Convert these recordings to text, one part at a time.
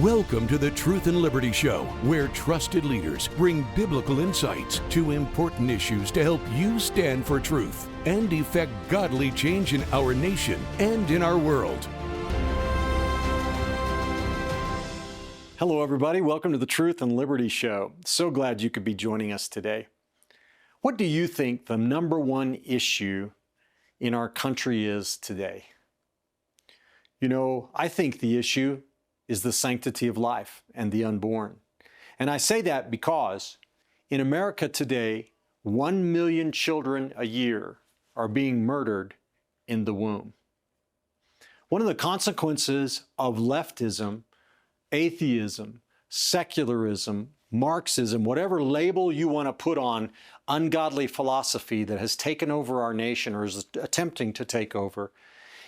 Welcome to the Truth and Liberty Show, where trusted leaders bring biblical insights to important issues to help you stand for truth and effect godly change in our nation and in our world. Hello, everybody. Welcome to the Truth and Liberty Show. So glad you could be joining us today. What do you think the number one issue in our country is today? You know, I think the issue is the sanctity of life and the unborn. And I say that because in America today, 1 million children a year are being murdered in the womb. One of the consequences of leftism, atheism, secularism, Marxism, whatever label you want to put on ungodly philosophy that has taken over our nation or is attempting to take over,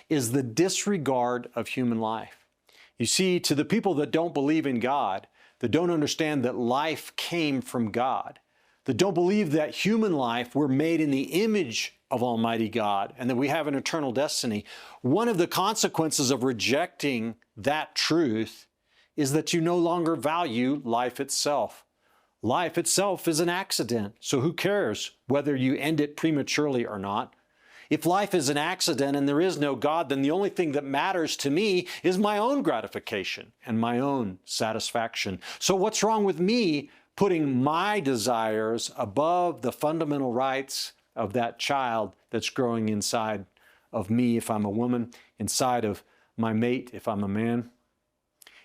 is the disregard of human life. You see, to the people that don't believe in God, that don't understand that life came from God, that don't believe that human life, we're made in the image of Almighty God and that we have an eternal destiny, one of the consequences of rejecting that truth is that you no longer value life itself. Life itself is an accident, so who cares whether you end it prematurely or not? If life is an accident and there is no God, then the only thing that matters to me is my own gratification and my own satisfaction. So what's wrong with me putting my desires above the fundamental rights of that child that's growing inside of me if I'm a woman, inside of my mate if I'm a man?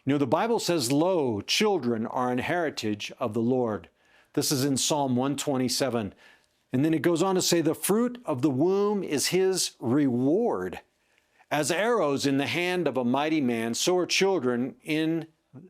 You know, the Bible says, "Lo, children are an heritage of the Lord." This is in Psalm 127. And then it goes on to say, "The fruit of the womb is his reward. As arrows in the hand of a mighty man, so are children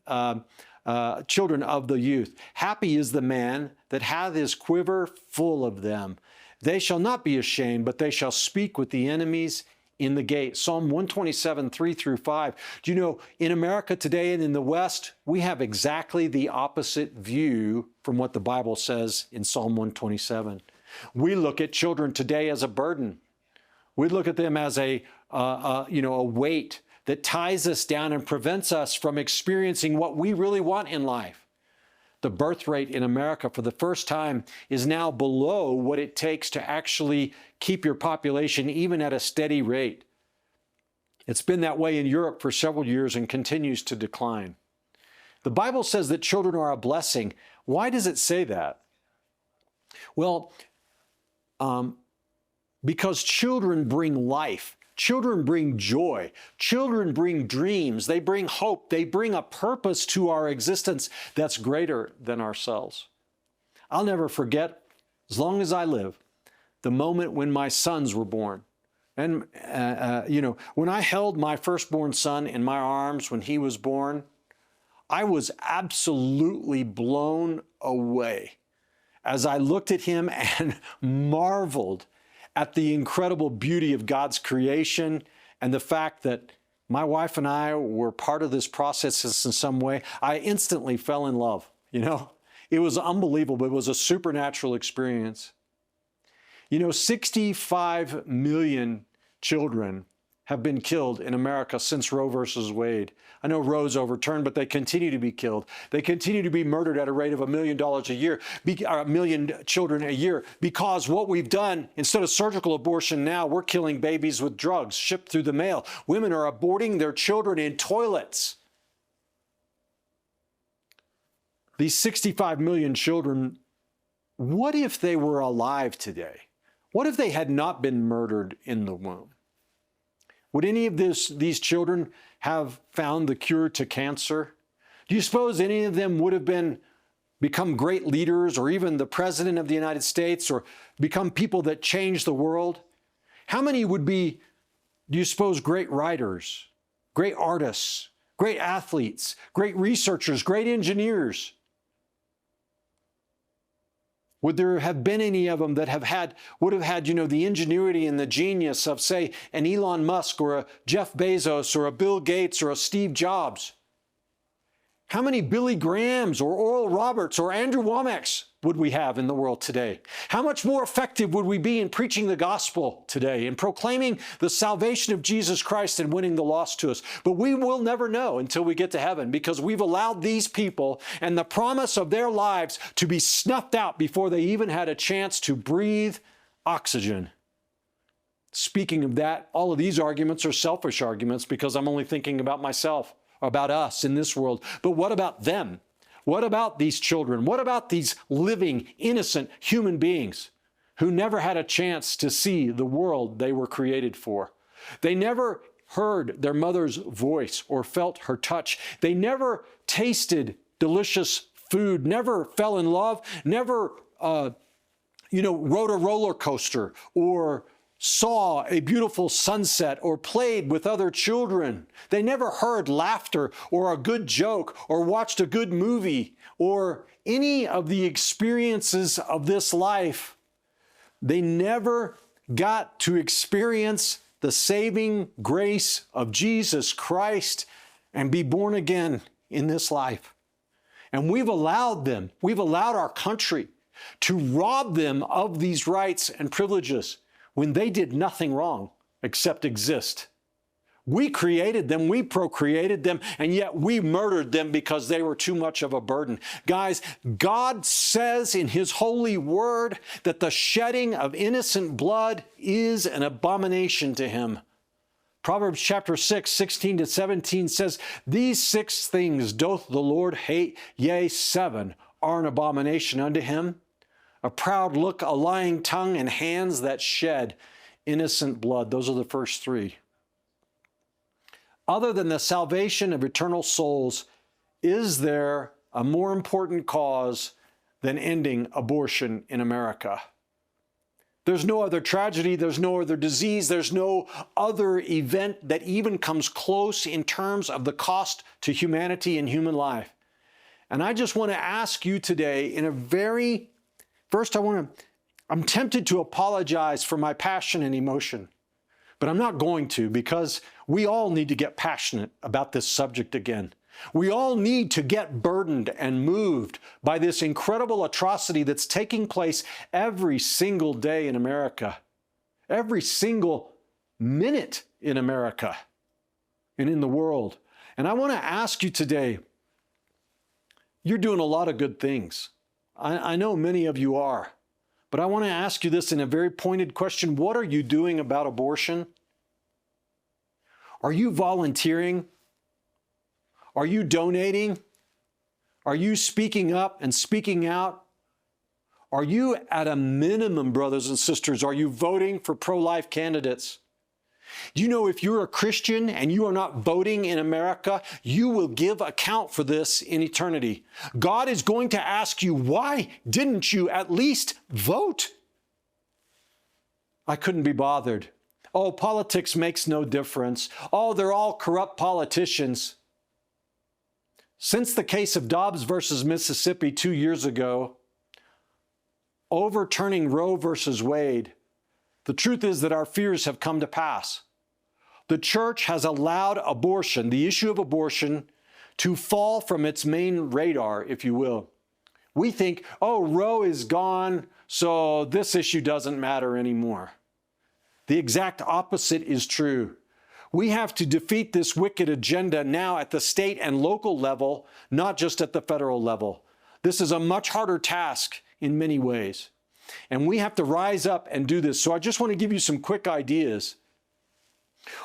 of the youth. Happy is the man that hath his quiver full of them. They shall not be ashamed, but they shall speak with the enemies in the gate." Psalm 127, 3 through 5. Do you know, in America today and in the West, we have exactly the opposite view from what the Bible says in Psalm 127. We look at children today as a burden. We look at them as a weight that ties us down and prevents us from experiencing what we really want in life. The birth rate in America for the first time is now below what it takes to actually keep your population even at a steady rate. It's been that way in Europe for several years and continues to decline. The Bible says that children are a blessing. Why does it say that? Well, because children bring life, children bring joy, children bring dreams, they bring hope, they bring a purpose to our existence that's greater than ourselves. I'll never forget, as long as I live, the moment when my sons were born. And, when I held my firstborn son in my arms when he was born, I was absolutely blown away as I looked at him and marveled at the incredible beauty of God's creation and the fact that my wife and I were part of this process in some way. I instantly fell in love, It was unbelievable. It was a supernatural experience. 65 million children have been killed in America since Roe versus Wade. I know Roe's overturned, but they continue to be killed. They continue to be murdered at a rate of $1 million a year, 1 million children a year, because what we've done, instead of surgical abortion now, we're killing babies with drugs shipped through the mail. Women are aborting their children in toilets. These 65 million children, what if they were alive today? What if they had not been murdered in the womb? Would any of these children have found the cure to cancer? Do you suppose any of them would have become great leaders or even the President of the United States or become people that change the world? How many would be, do you suppose, great writers, great artists, great athletes, great researchers, great engineers? Would there have been any of them that would have had, the ingenuity and the genius of, say, an Elon Musk or a Jeff Bezos or a Bill Gates or a Steve Jobs? How many Billy Grahams or Oral Roberts or Andrew Womacks would we have in the world today? How much more effective would we be in preaching the gospel today, in proclaiming the salvation of Jesus Christ and winning the lost to us? But we will never know until we get to heaven, because we've allowed these people and the promise of their lives to be snuffed out before they even had a chance to breathe oxygen. Speaking of that, all of these arguments are selfish arguments, because I'm only thinking about myself, about us in this world. But what about them? What about these children? What about these living, innocent human beings who never had a chance to see the world they were created for? They never heard their mother's voice or felt her touch. They never tasted delicious food, never fell in love, never, rode a roller coaster or saw a beautiful sunset or played with other children. They never heard laughter or a good joke or watched a good movie or any of the experiences of this life. They never got to experience the saving grace of Jesus Christ and be born again in this life. And we've allowed our country to rob them of these rights and privileges when they did nothing wrong except exist. We created them, we procreated them, and yet we murdered them because they were too much of a burden. Guys, God says in His holy word that the shedding of innocent blood is an abomination to Him. Proverbs chapter 6, 16 to 17 says, "These 6 things doth the Lord hate, yea, 7 are an abomination unto Him. A proud look, a lying tongue, and hands that shed innocent blood." Those are the first 3. Other than the salvation of eternal souls, is there a more important cause than ending abortion in America? There's no other tragedy, there's no other disease, there's no other event that even comes close in terms of the cost to humanity and human life. And I just want to ask you today First, I'm tempted to apologize for my passion and emotion, but I'm not going to, because we all need to get passionate about this subject again. We all need to get burdened and moved by this incredible atrocity that's taking place every single day in America, every single minute in America and in the world. And I want to ask you today, you're doing a lot of good things. I know many of you are, but I want to ask you this in a very pointed question. What are you doing about abortion? Are you volunteering? Are you donating? Are you speaking up and speaking out? Are you, at a minimum, brothers and sisters, are you voting for pro-life candidates? Do you know, if you're a Christian and you are not voting in America, you will give account for this in eternity. God is going to ask you, why didn't you at least vote? I couldn't be bothered. Oh, politics makes no difference. Oh, they're all corrupt politicians. Since the case of Dobbs versus Mississippi 2 years ago, overturning Roe versus Wade, the truth is that our fears have come to pass. The church has allowed abortion, the issue of abortion, to fall from its main radar, if you will. We think, oh, Roe is gone, so this issue doesn't matter anymore. The exact opposite is true. We have to defeat this wicked agenda now at the state and local level, not just at the federal level. This is a much harder task in many ways. And we have to rise up and do this. So I just want to give you some quick ideas.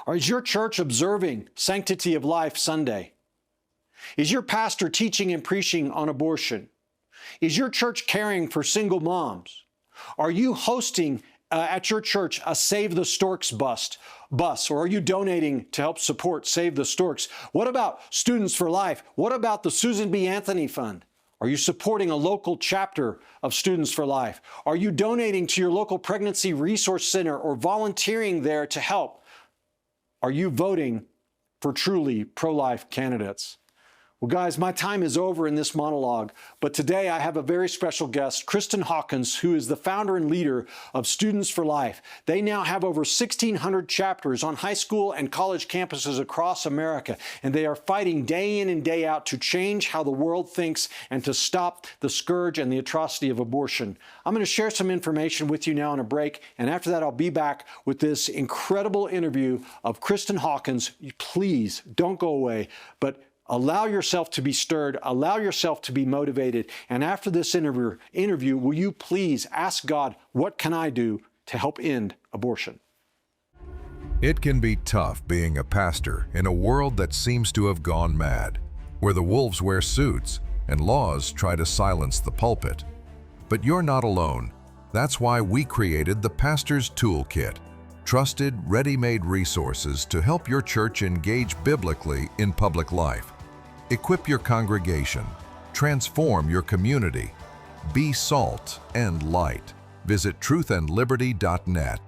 Is your church observing Sanctity of Life Sunday? Is your pastor teaching and preaching on abortion? Is your church caring for single moms? Are you hosting at your church a Save the Storks bus, or are you donating to help support Save the Storks? What about Students for Life? What about the Susan B. Anthony Fund? Are you supporting a local chapter of Students for Life? Are you donating to your local pregnancy resource center or volunteering there to help? Are you voting for truly pro-life candidates? Well, guys, my time is over in this monologue, but today I have a very special guest, Kristan Hawkins, who is the founder and leader of Students for Life. They now have over 1,600 chapters on high school and college campuses across America, and they are fighting day in and day out to change how the world thinks and to stop the scourge and the atrocity of abortion. I'm going to share some information with you now on a break, and after that I'll be back with this incredible interview of Kristan Hawkins. Please don't go away, but allow yourself to be stirred, allow yourself to be motivated. And after this interview, will you please ask God, what can I do to help end abortion? It can be tough being a pastor in a world that seems to have gone mad, where the wolves wear suits and laws try to silence the pulpit. But you're not alone. That's why we created the Pastor's Toolkit, trusted, ready-made resources to help your church engage biblically in public life. Equip your congregation, transform your community, be salt and light. Visit truthandliberty.net.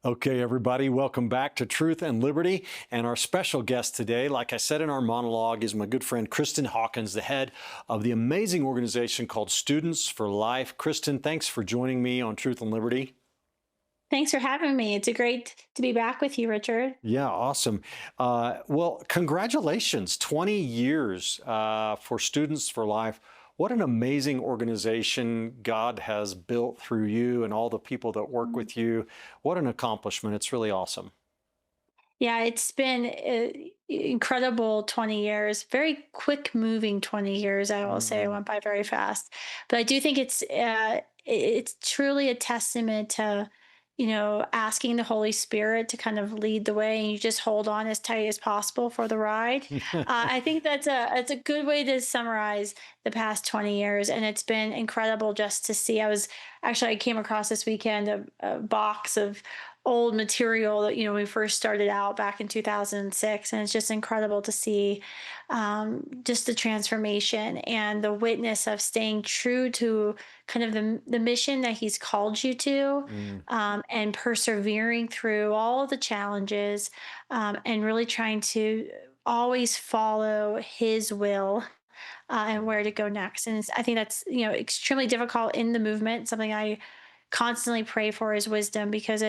Okay, everybody, welcome back to Truth and Liberty. And our special guest today, like I said in our monologue, is my good friend Kristan Hawkins, the head of the amazing organization called Students for Life. Kristan, thanks for joining me on Truth and Liberty. Thanks for having me. It's great to be back with you, Richard. Yeah, awesome. Well, congratulations, 20 years for Students for Life. What an amazing organization God has built through you and all the people that work with you. What an accomplishment. It's really awesome. Yeah, it's been incredible 20 years, very quick moving 20 years, I will say. It went by very fast. But I do think it's truly a testament to asking the Holy Spirit to kind of lead the way, and you just hold on as tight as possible for the ride. I think it's a good way to summarize the past 20 years. And it's been incredible just to see. I came across this weekend a box of old material that, we first started out back in 2006. And it's just incredible to see just the transformation and the witness of staying true to kind of the mission that he's called you to, and persevering through all the challenges, and really trying to always follow his will. And where to go next. And I think that's, extremely difficult in the movement. Something I constantly pray for is wisdom, because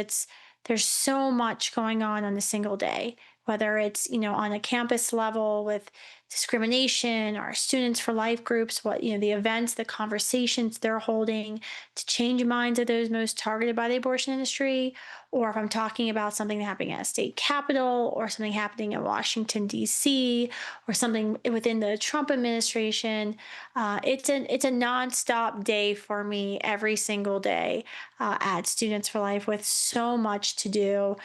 there's so much going on a single day, whether it's, on a campus level with discrimination, our Students for Life groups, the events, the conversations they're holding to change minds of those most targeted by the abortion industry, or if I'm talking about something happening at a state capitol, or something happening in Washington, D.C., or something within the Trump administration. It's a nonstop day for me every single day at Students for Life, with so much to do,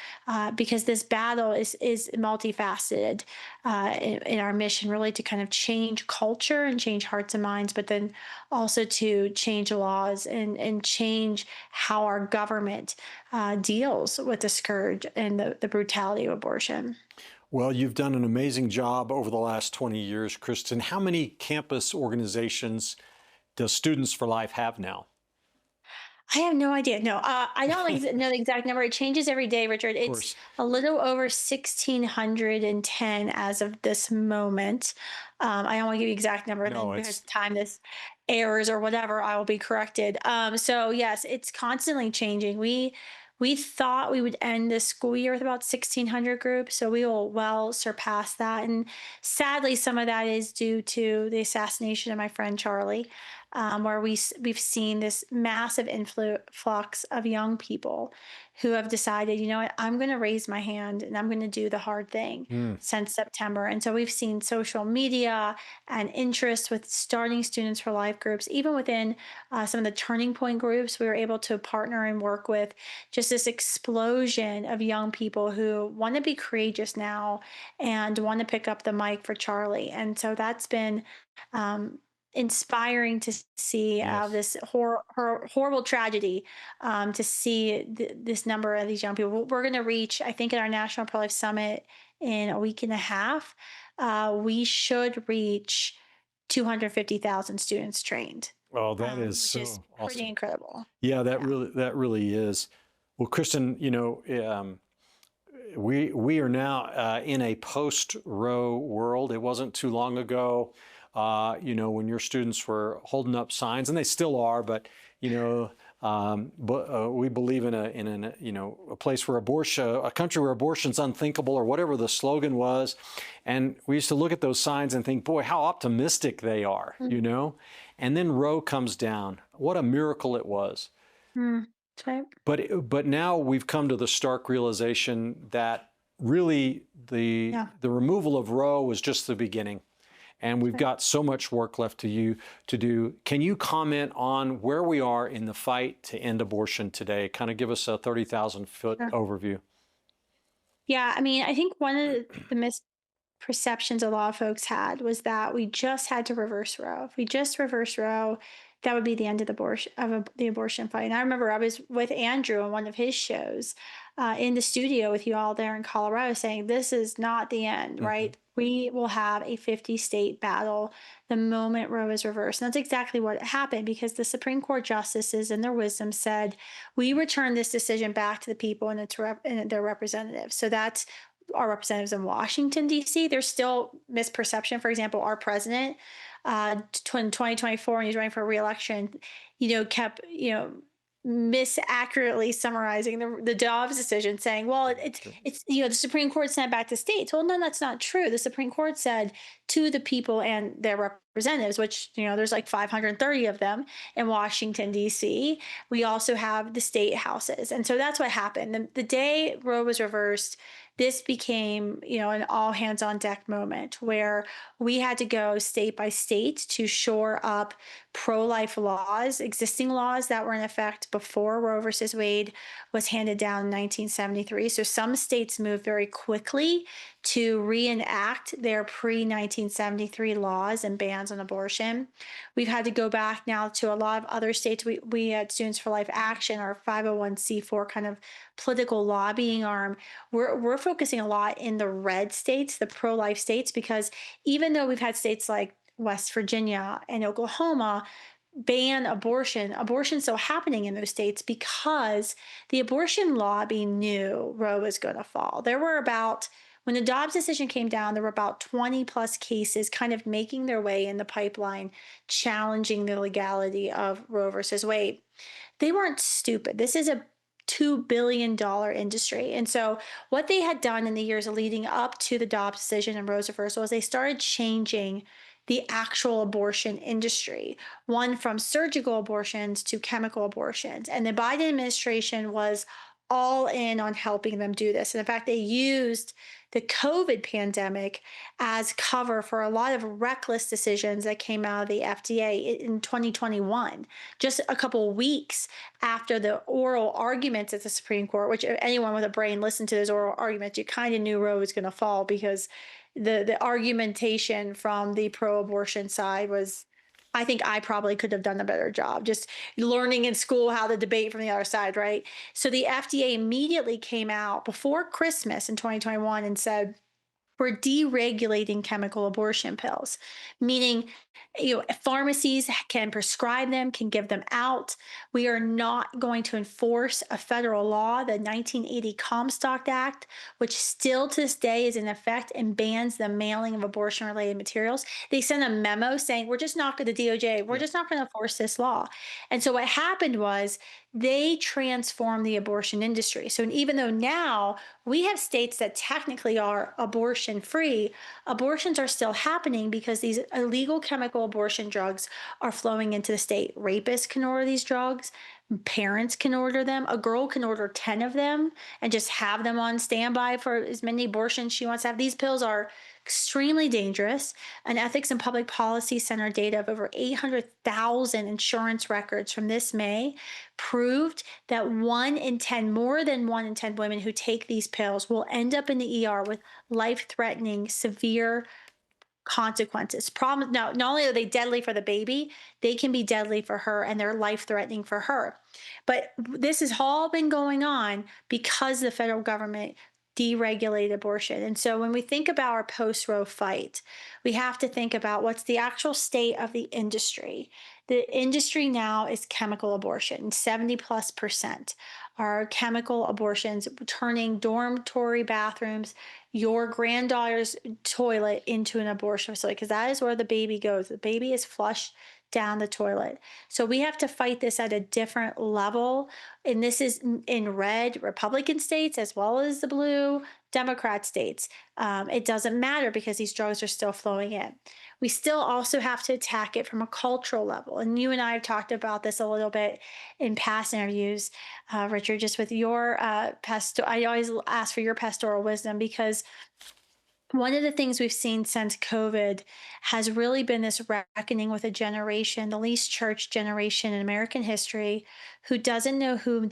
because this battle is multifaceted in our mission, really to kind of change culture and change hearts and minds, but then also to change laws and change how our government deals with the scourge and the brutality of abortion. Well, you've done an amazing job over the last 20 years, Kristan. How many campus organizations does Students for Life have now? I have no idea. No, I don't know the exact number. It changes every day, Richard. It's a little over 1,610 as of this moment. I don't want to give you the exact number. No, because time this airs or whatever, I will be corrected. So yes, it's constantly changing. We thought we would end this school year with about 1,600 groups, so we will well surpass that. And sadly, some of that is due to the assassination of my friend Charlie, where we've seen this massive influx of young people who have decided, I'm going to raise my hand and I'm going to do the hard thing since September. And so we've seen social media and interest with starting Students for Life groups, even within some of the turning point groups. We were able to partner and work with just this explosion of young people who want to be courageous now and want to pick up the mic for Charlie. And so that's been inspiring to see this horrible tragedy, to see this number of these young people. We're going to reach, I think, at our National Pro-Life Summit in a week and a half, we should reach 250,000 students trained. Oh, that is so awesome. Pretty incredible. Yeah, that really is. Well, Kristan, we are now in a post-Roe world. It wasn't too long ago, when your students were holding up signs, and they still are, but we believe in a place where a country where abortion's unthinkable, or whatever the slogan was. And we used to look at those signs and think, boy, how optimistic they are, And then Roe comes down. What a miracle it was. That's right. But now we've come to the stark realization that really the removal of Roe was just the beginning. And we've got so much work left to do. Can you comment on where we are in the fight to end abortion today? Kind of give us a 30,000-foot overview. Yeah, I mean, I think one of the misperceptions a lot of folks had was that we just had to reverse Roe. If we just reverse Roe, that would be the end of the abortion fight. And I remember I was with Andrew on one of his shows in the studio with you all there in Colorado, saying this is not the end, right? We will have a 50-state battle the moment Roe is reversed. And that's exactly what happened, because the Supreme Court justices in their wisdom said, we return this decision back to the people and their representatives. So that's our representatives in Washington, D.C. There's still misperception. For example, our president, in 2024, when he's running for re-election, kept, misaccurately summarizing the Dobbs decision, saying, well, it's the Supreme Court sent it back to states. Well, no, that's not true. The Supreme Court said to the people and their representatives, which, there's like 530 of them in Washington, D.C. We also have the state houses. And so that's what happened. The day Roe was reversed, this became, an all hands on deck moment where we had to go state by state to shore up pro-life laws, existing laws that were in effect before Roe versus Wade was handed down in 1973. So some states moved very quickly to reenact their pre-1973 laws and bans on abortion. We've had to go back now to a lot of other states. We at Students for Life Action, our 501c4 kind of political lobbying arm, we're focusing a lot in the red states, the pro-life states, because even though we've had states like West Virginia and Oklahoma ban abortion's still happening in those states because the abortion lobby knew Roe was going to fall. When the Dobbs decision came down, there were about 20 plus cases kind of making their way in the pipeline, challenging the legality of Roe versus Wade. They weren't stupid. This is a $2 billion industry. And so what they had done in the years leading up to the Dobbs decision and Roe's reversal is they started changing the actual abortion industry, one from surgical abortions to chemical abortions. And the Biden administration was all in on helping them do this. And in fact, they used the COVID pandemic as cover for a lot of reckless decisions that came out of the FDA in 2021, just a couple of weeks after the oral arguments at the Supreme Court, which if anyone with a brain listened to those oral arguments, you kind of knew Roe was going to fall, because the argumentation from the pro-abortion side was, I think I probably could have done a better job just learning in school how to debate from the other side, right? So the FDA immediately came out before Christmas in 2021 and said, we're deregulating chemical abortion pills, meaning pharmacies can prescribe them, can give them out. We are not going to enforce a federal law, the 1980 Comstock Act, which still to this day is in effect and bans the mailing of abortion-related materials. They sent a memo saying, we're just not going to, DOJ, we're just not going to enforce this law. And so what happened was they transformed the abortion industry. So even though now we have states that technically are abortion-free, abortions are still happening because these illegal chemical abortion drugs are flowing into the state. Rapists can order these drugs. Parents can order them. A girl can order 10 of them and just have them on standby for as many abortions she wants to have. These pills are extremely dangerous. An Ethics and Public Policy Center data of over 800,000 insurance records from this May proved that 1 in 10, more than 1 in 10 women who take these pills will end up in the ER with life-threatening, severe consequences. Problem. Now, not only are they deadly for the baby, they can be deadly for her, and they're life-threatening for her. But this has all been going on because the federal government deregulate abortion. And so when we think about our post-Roe fight, we have to think about what's the actual state of the industry. The industry now is chemical abortion, 70+%. are chemical abortions, turning dormitory bathrooms, your granddaughter's toilet into an abortion facility, because that is where the baby goes. The baby is flushed down the toilet. So we have to fight this at a different level. And this is in red Republican states as well as the blue Democrat states. It doesn't matter because these drugs are still flowing in. We still also have to attack it from a cultural level. And you and I have talked about this a little bit in past interviews, Richard, just with your I always ask for your pastoral wisdom, because one of the things we've seen since COVID has really been this reckoning with a generation, the least church generation in American history, who doesn't know who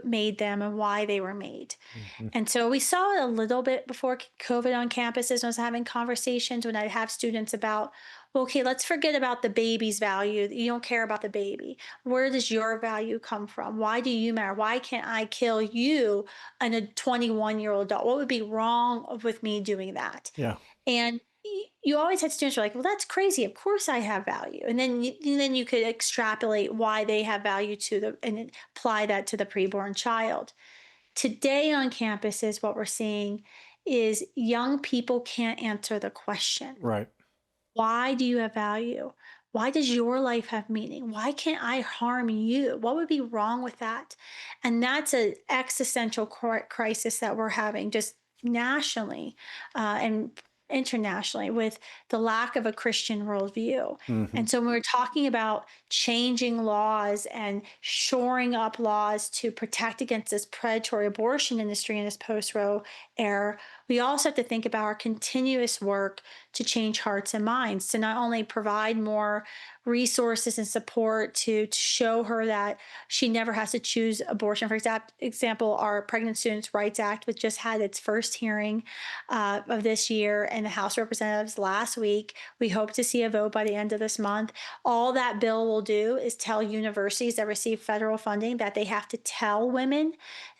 made them and why they were made. Mhm. And so we saw it a little bit before COVID on campuses. When I was having conversations when I have students about, well, okay, let's forget about the baby's value. You don't care about the baby. Where does your value come from? Why do you matter? Why can't I kill you and a 21-year-old adult? What would be wrong with me doing that? Yeah. And you always had students who are like, well, that's crazy. Of course I have value. And then you could extrapolate why they have value and apply that to the preborn child. Today on campuses, what we're seeing is young people can't answer the question, Right. why do you have value? Why does your life have meaning? Why can't I harm you? What would be wrong with that? And that's an existential crisis that we're having just nationally and internationally, with the lack of a Christian worldview. Hmm. And so when we're talking about changing laws and shoring up laws to protect against this predatory abortion industry in this post-Roe era, we also have to think about our continuous work to change hearts and minds, to not only provide more resources and support to show her that she never has to choose abortion. For example, our Pregnant Students' Rights Act, which just had its first hearing of this year in the House of Representatives last week. We hope to see a vote by the end of this month. All that bill will do is tell universities that receive federal funding that they have to tell women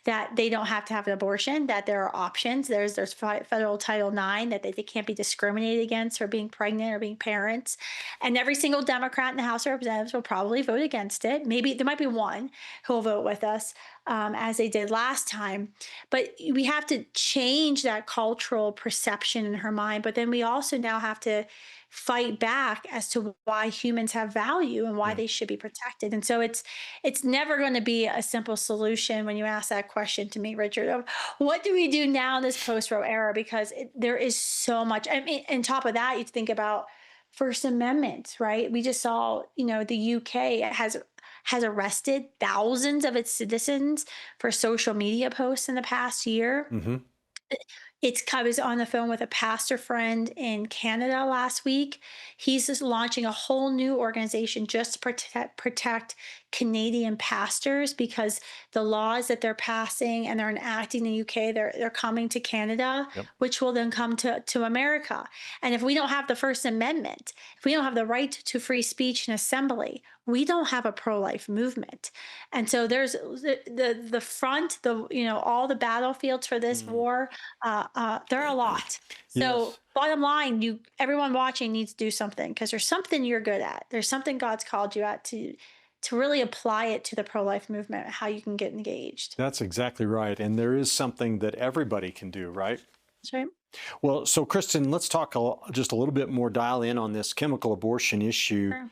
that they don't have to have an abortion, that there are options. There's federal Title IX, that they can't be discriminated against for being pregnant or being parents. And every single Democrat in the House of Representatives will probably vote against it. Maybe there might be one who will vote with us, as they did last time. But we have to change that cultural perception in her mind. But then we also now have to fight back as to why humans have value and why Yeah. they should be protected. And so it's never going to be a simple solution when you ask that question to me, Richard, of what do we do now in this post-Roe era? Because there is so much. I mean, on top of that, you think about First Amendment, right? We just saw, the UK has arrested thousands of its citizens for social media posts in the past year. Hmm. I was on the phone with a pastor friend in Canada last week. He's just launching a whole new organization just to protect Canadian pastors, because the laws that they're passing and they're enacting in the UK, they're coming to Canada, Yep. which will then come to America. And if we don't have the First Amendment, if we don't have the right to free speech and assembly, we don't have a pro-life movement. And so there's the front, all the battlefields for this Mm. war. There are a lot. So Yes. bottom line, everyone watching needs to do something, because there's something you're good at. There's something God's called you at to really apply it to the pro-life movement, how you can get engaged. That's exactly right. And there is something that everybody can do, right? That's right. Well, so Kristan, let's talk just a little bit more, dial in on this chemical abortion issue. Sure.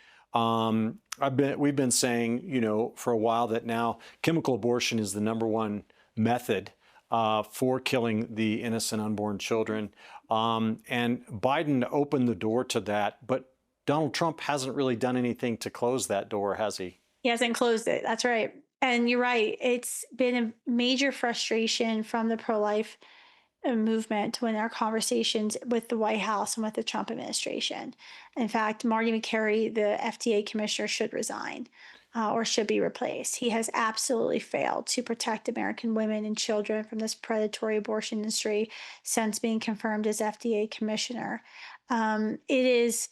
We've been saying, for a while that now chemical abortion is the number one method for killing the innocent unborn children. And Biden opened the door to that, but Donald Trump hasn't really done anything to close that door, has he? He hasn't closed it. That's right. And you're right. It's been a major frustration from the pro-life movement when our conversations with the White House and with the Trump administration. In fact, Marty McCary, the FDA commissioner, should resign or should be replaced. He has absolutely failed to protect American women and children from this predatory abortion industry since being confirmed as FDA commissioner. It is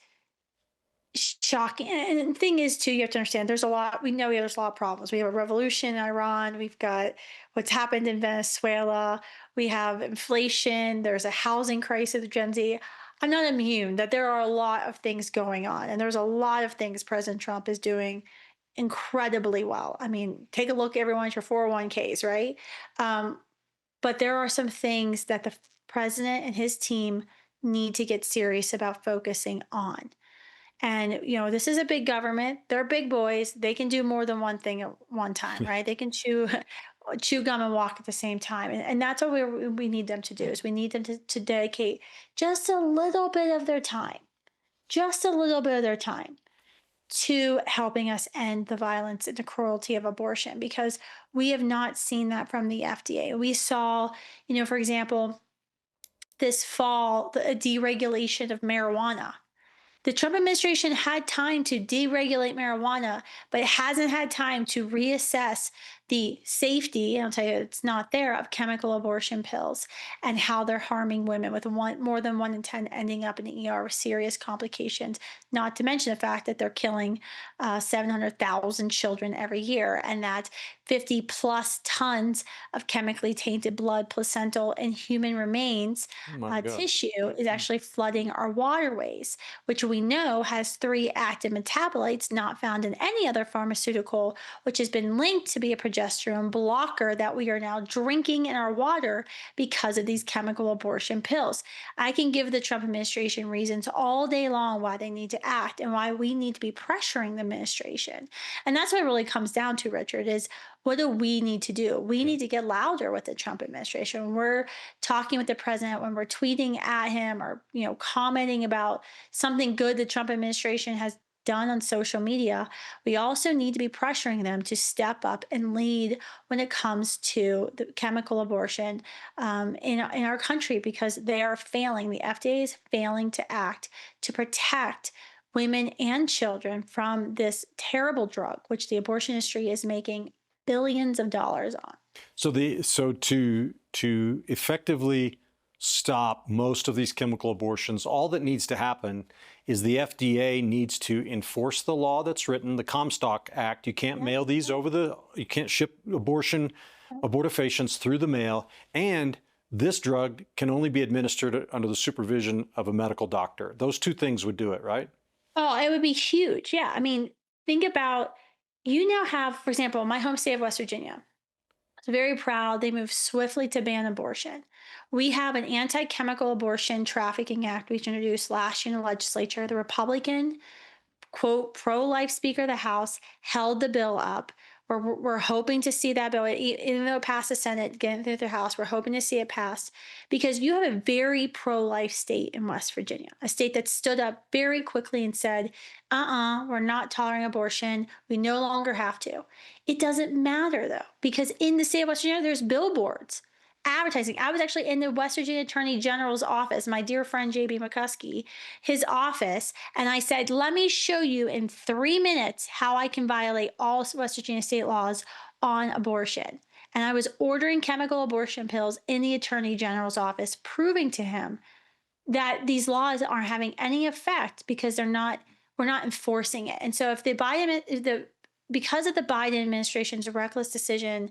shocking. And the thing is, too, you have to understand there's a lot, there's a lot of problems. We have a revolution in Iran, we've got what's happened in Venezuela, we have inflation, there's a housing crisis with Gen Z. I'm not immune that there are a lot of things going on, and there's a lot of things President Trump is doing incredibly well. I mean, take a look, everyone, at your 401ks, right? Um, but there are some things that the president and his team need to get serious about focusing on. And, this is a big government. They're big boys. They can do more than one thing at one time, right? They can chew gum and walk at the same time. And that's what we need them to do is we need them to dedicate just a little bit of their time, just a little bit of their time to helping us end the violence and the cruelty of abortion, because we have not seen that from the FDA. We saw, for example, this fall, a deregulation of marijuana. The Trump administration had time to deregulate marijuana, but it hasn't had time to reassess the safety, and I'll tell you it's not there, of chemical abortion pills and how they're harming women, with more than 1 in 10 ending up in the ER with serious complications, not to mention the fact that they're killing 700,000 children every year, and that 50 plus tons of chemically tainted blood, placental, and human remains tissue is actually flooding our waterways, which we know has 3 active metabolites not found in any other pharmaceutical, which has been linked to be a progesterone blocker that we are now drinking in our water because of these chemical abortion pills. I can give the Trump administration reasons all day long why they need to act and why we need to be pressuring the administration. And that's what it really comes down to, Richard, is what do we need to do? We need to get louder with the Trump administration. When we're talking with the president, when we're tweeting at him, or commenting about something good the Trump administration has done on social media, we also need to be pressuring them to step up and lead when it comes to the chemical abortion in our country, because they are failing. The FDA is failing to act to protect women and children from this terrible drug, which the abortion industry is making billions of dollars on. So to effectively stop most of these chemical abortions, all that needs to happen is the FDA needs to enforce the law that's written, the Comstock Act. You can't mail these you can't ship abortifacients through the mail, and this drug can only be administered under the supervision of a medical doctor. Those 2 things would do it, right? Oh, it would be huge. Yeah. I mean, think about, you now have, for example, my home state of West Virginia. It's very proud. They moved swiftly to ban abortion. We have an anti-chemical abortion trafficking act we introduced last year in the legislature. The Republican, quote, pro-life Speaker of the House held the bill up. We're hoping to see that bill, even though it passed the Senate, getting through the House, we're hoping to see it passed, because you have a very pro-life state in West Virginia, a state that stood up very quickly and said, we're not tolerating abortion. We no longer have to. It doesn't matter, though, because in the state of West Virginia, there's billboards advertising. I was actually in the West Virginia Attorney General's office, my dear friend J.B. McCuskey, his office, and I said, let me show you in 3 minutes how I can violate all West Virginia state laws on abortion. And I was ordering chemical abortion pills in the Attorney General's office, proving to him that these laws aren't having any effect because we're not enforcing it. And so if because of the Biden administration's reckless decision,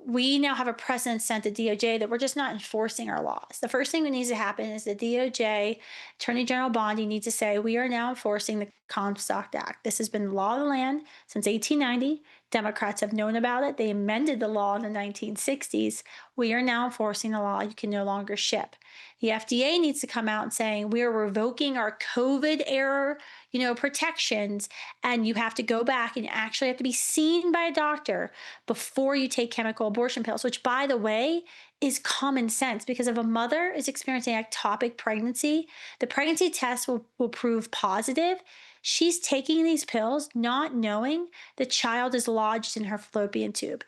we now have a precedent sent to DOJ that we're just not enforcing our laws. The first thing that needs to happen is the DOJ, Attorney General Bondi, needs to say, we are now enforcing the Comstock Act. This has been the law of the land since 1890. Democrats have known about it. They amended the law in the 1960s. We are now enforcing the law. You can no longer ship. The FDA needs to come out and saying, we are revoking our COVID era, protections, and you have to go back and actually have to be seen by a doctor before you take chemical abortion pills, which, by the way, is common sense, because if a mother is experiencing ectopic pregnancy, the pregnancy test will prove positive. She's taking these pills not knowing the child is lodged in her fallopian tube.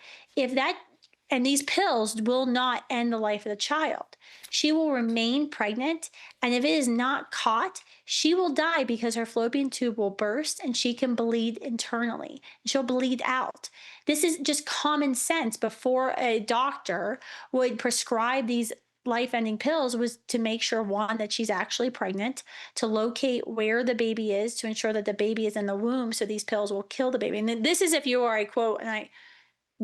And these pills will not end the life of the child. She will remain pregnant, and if it is not caught, she will die because her fallopian tube will burst and she can bleed internally. She'll bleed out. This is just common sense. Before a doctor would prescribe these life-ending pills, was to make sure, one, that she's actually pregnant, to locate where the baby is, to ensure that the baby is in the womb, so these pills will kill the baby. And then this is if you are a, quote,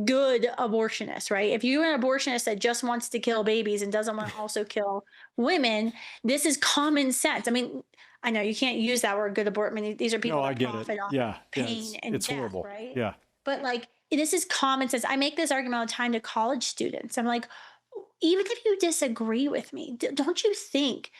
good abortionist, right? If you're an abortionist that just wants to kill babies and doesn't want to also kill women, this is common sense. I mean, I know you can't use that word, good abortion. I mean, these are people No, I that get it. profit off Yeah, yeah, pain and it's death, horrible. right? Yeah. But like, this is common sense. I make this argument all the time to college students. I'm like, even if you disagree with me, don't you think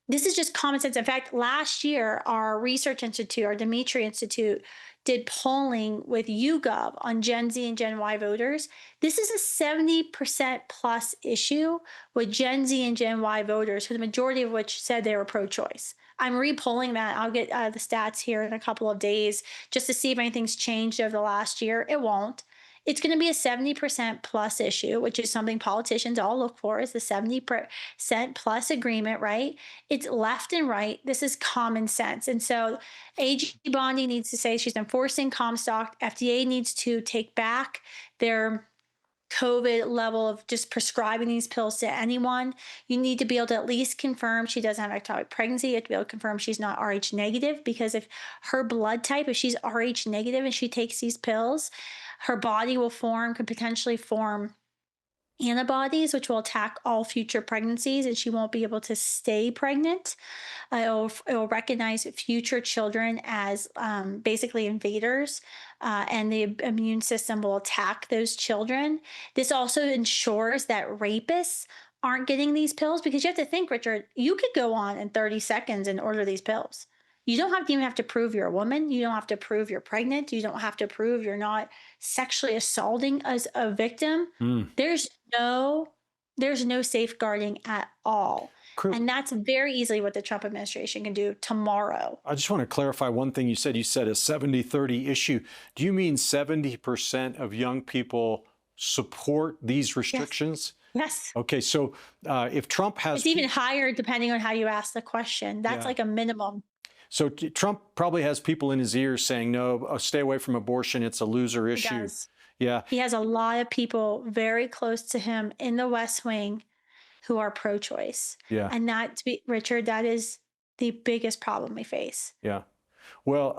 this is just common sense? In fact, last year, our research institute, our Dimitri Institute, did polling with YouGov on Gen Z and Gen Y voters. This is a 70% plus issue with Gen Z and Gen Y voters, who the majority of which said they were pro-choice. I'm repolling that. I'll get the stats here in a couple of days just to see if anything's changed over the last year. It won't. It's going to be a 70% plus issue, which is something politicians all look for, is the 70% plus agreement, right? It's left and right. This is common sense. And so AG Bondi needs to say she's enforcing Comstock. FDA needs to take back their COVID level of just prescribing these pills to anyone. You need to be able to at least confirm she doesn't have ectopic pregnancy. You have to be able to confirm she's not Rh negative, because if her blood type, if she's Rh negative and she takes these pills, her body could potentially form antibodies, which will attack all future pregnancies, and she won't be able to stay pregnant. It will recognize future children as basically invaders, and the immune system will attack those children. This also ensures that rapists aren't getting these pills, because you have to think, Richard, you could go on in 30 seconds and order these pills. You don't even have to prove you're a woman. You don't have to prove you're pregnant. You don't have to prove you're not sexually assaulting as a victim. There's no safeguarding at all. And that's very easily what the Trump administration can do tomorrow. I just want to clarify one thing you said. You said a 70-30 issue. Do you mean 70% of young people support these restrictions? Yes. Okay, so if Trump has... It's even higher depending on how you ask the question. That's like a minimum. So Trump probably has people in his ears saying, no, stay away from abortion. It's a loser issue. He does. Yeah. He has a lot of people very close to him in the West Wing who are pro-choice. Yeah. And that, Richard, that is the biggest problem we face. Yeah. Well,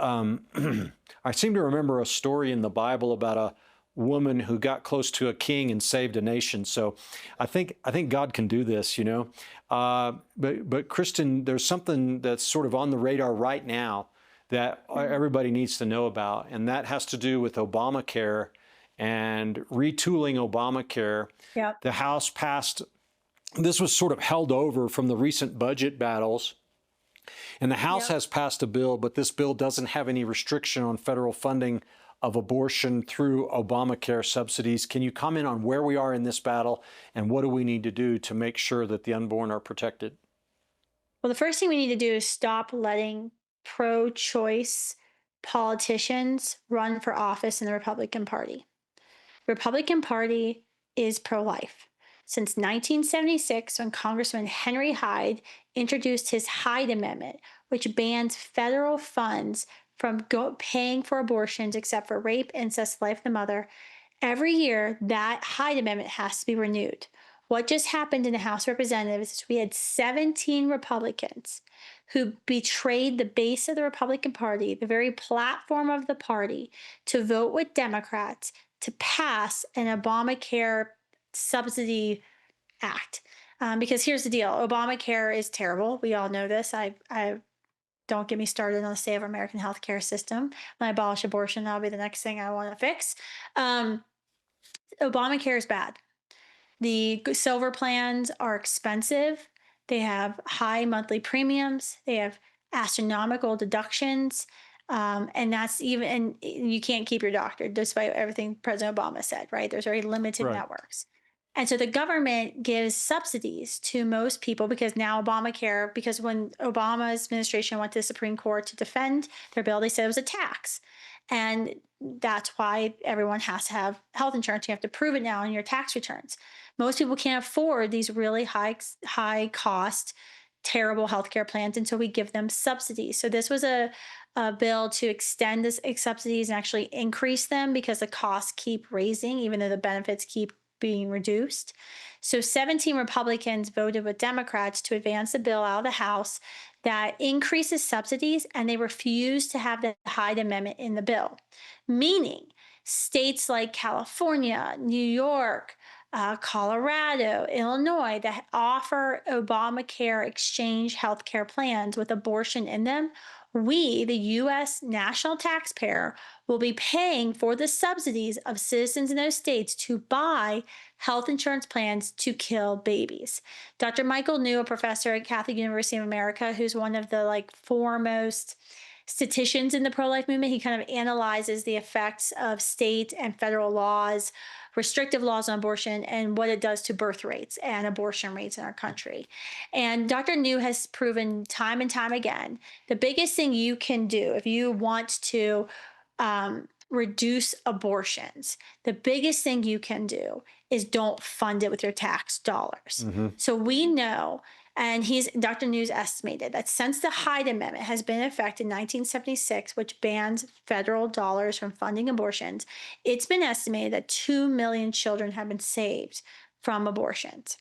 I seem to remember a story in the Bible about a woman who got close to a king and saved a nation. So I think God can do this, you know. But Kristan, there's something that's sort of on the radar right now that everybody needs to know about, and that has to do with Obamacare and retooling Obamacare. Yep. The House passed, this was sort of held over from the recent budget battles, and the House has passed a bill, but this bill doesn't have any restriction on federal funding of abortion through Obamacare subsidies. Can you comment on where we are in this battle, and what do we need to do to make sure that the unborn are protected? Well, the first thing we need to do is stop letting pro-choice politicians run for office in the Republican Party. Republican Party is pro-life. Since 1976, when Congressman Henry Hyde introduced his Hyde Amendment, which bans federal funds from paying for abortions except for rape, incest, life of the mother, every year that Hyde Amendment has to be renewed. What just happened in the House of Representatives is we had 17 Republicans who betrayed the base of the Republican Party, the very platform of the party, to vote with Democrats to pass an Obamacare subsidy act. Because here's the deal. Obamacare is terrible. We all know this. I don't get me started on the state of our American healthcare system. When I abolish abortion, that'll be the next thing I want to fix. Obamacare is bad. The silver plans are expensive. They have high monthly premiums. They have astronomical deductions. And that's even, and you can't keep your doctor, despite everything President Obama said, right? There's very limited networks. And so the government gives subsidies to most people, because now Obamacare, because when Obama's administration went to the Supreme Court to defend their bill, they said it was a tax. And that's why everyone has to have health insurance. You have to prove it now in your tax returns. Most people can't afford these really high cost, terrible healthcare plans, and so we give them subsidies. So this was a bill to extend this subsidies and actually increase them, because the costs keep raising, even though the benefits keep being reduced. So 17 Republicans voted with Democrats to advance a bill out of the House that increases subsidies, and they refused to have the Hyde Amendment in the bill, meaning states like California, New York, Colorado, Illinois, that offer Obamacare exchange healthcare plans with abortion in them, we, the US national taxpayer, will be paying for the subsidies of citizens in those states to buy health insurance plans to kill babies. Dr. Michael New, a professor at Catholic University of America, who's one of the foremost statisticians in the pro-life movement, he kind of analyzes the effects of state and federal laws, restrictive laws on abortion, and what it does to birth rates and abortion rates in our country. And Dr. New has proven time and time again, the biggest thing you can do if you want to reduce abortions, the biggest thing you can do is don't fund it with your tax dollars. So we know, and Dr. News estimated that since the Hyde Amendment has been in effect in 1976, which bans federal dollars from funding abortions, it's been estimated that 2 million children have been saved from abortions.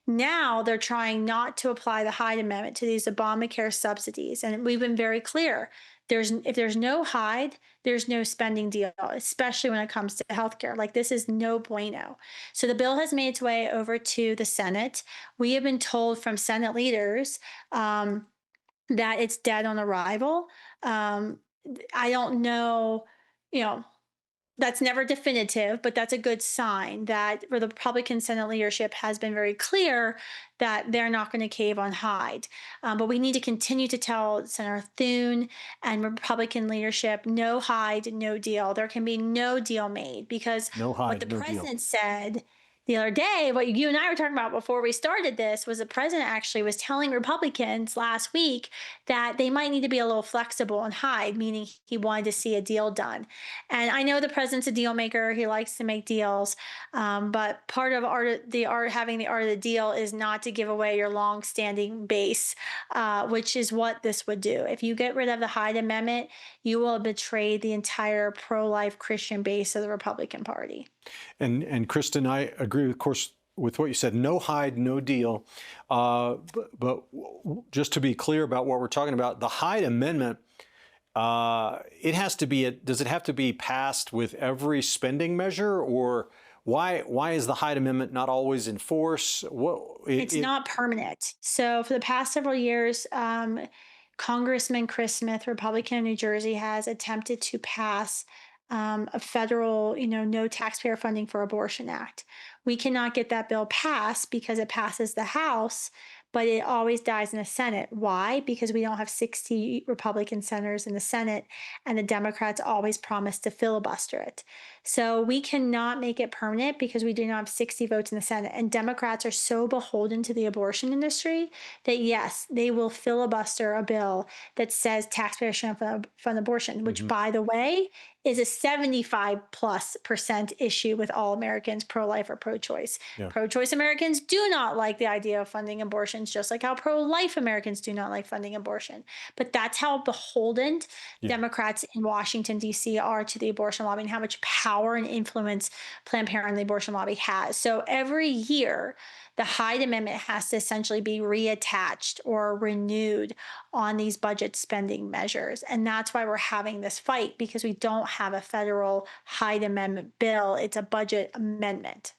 Now they're trying not to apply the Hyde Amendment to these Obamacare subsidies. And we've been very clear. If there's no Hyde, there's no spending deal, especially when it comes to healthcare. This is no bueno. So the bill has made its way over to the Senate. We have been told from Senate leaders that it's dead on arrival. I don't know, that's never definitive, but that's a good sign that the Republican Senate leadership has been very clear that they're not going to cave on Hyde. But we need to continue to tell Senator Thune and Republican leadership, no Hyde, no deal. There can be no deal made because what the president said the other day, what you and I were talking about before we started this, was the president actually was telling Republicans last week that they might need to be a little flexible on Hyde, meaning he wanted to see a deal done. And I know the president's a deal maker. He likes to make deals. But part of having the art of the deal is not to give away your long-standing base, which is what this would do. If you get rid of the Hyde Amendment, you will betray the entire pro-life Christian base of the Republican Party. And Kristan, I agree, of course, with what you said. No Hyde, no deal. But just to be clear about what we're talking about, the Hyde Amendment, it has to be. Does it have to be passed with every spending measure, or why is the Hyde Amendment not always in force? It's not permanent. So for the past several years, Congressman Chris Smith, Republican of New Jersey, has attempted to pass a federal, no taxpayer funding for abortion act. We cannot get that bill passed because it passes the House, but it always dies in the Senate. Why? Because we don't have 60 Republican senators in the Senate, and the Democrats always promise to filibuster it. So we cannot make it permanent because we do not have 60 votes in the Senate. And Democrats are so beholden to the abortion industry that, yes, they will filibuster a bill that says taxpayers shouldn't fund abortion, which, by the way, is a 75+% issue with all Americans, pro-life or pro-choice. Yeah. Pro-choice Americans do not like the idea of funding abortions, just like how pro-life Americans do not like funding abortion. But that's how beholden Democrats in Washington, D.C. are to the abortion lobby and how much power and influence Planned Parenthood and the abortion lobby has. So every year, the Hyde Amendment has to essentially be reattached or renewed on these budget spending measures. And that's why we're having this fight, because we don't have a federal Hyde Amendment bill. It's a budget amendment.